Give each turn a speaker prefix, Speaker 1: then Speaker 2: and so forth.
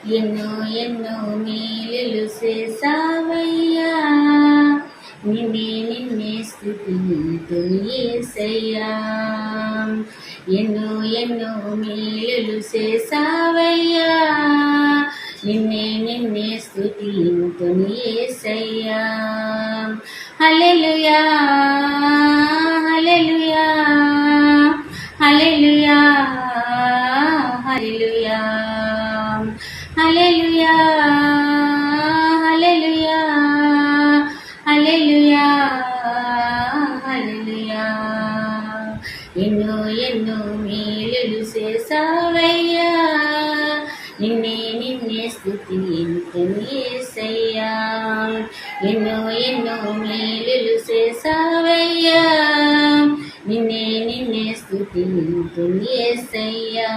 Speaker 1: ఎన్నో ఎన్నో మేలులు చేసావయ్యా, నిన్నే స్తుతింతును యేసయ్యా. ఎన్నో ఎన్నో మేలులు చేసావయ్యా, నిన్నే స్తుతింతును యేసయ్యా. హల్లెలూయా హల్లెలూయా హల్లెలూయా హల్లెలూయా హల్లెలూయా హల్లెలూయా హల్లెలూయా హల్లెలూయా. ఎన్నో ఎన్నో మేలులు చేసావయ్యా, నిన్నే స్తుతింతును యేసయ్యా. ఎన్నో ఎన్నో మేలులు చేసావయ్యా, నిన్నే స్తుతింతును యేసయ్యా.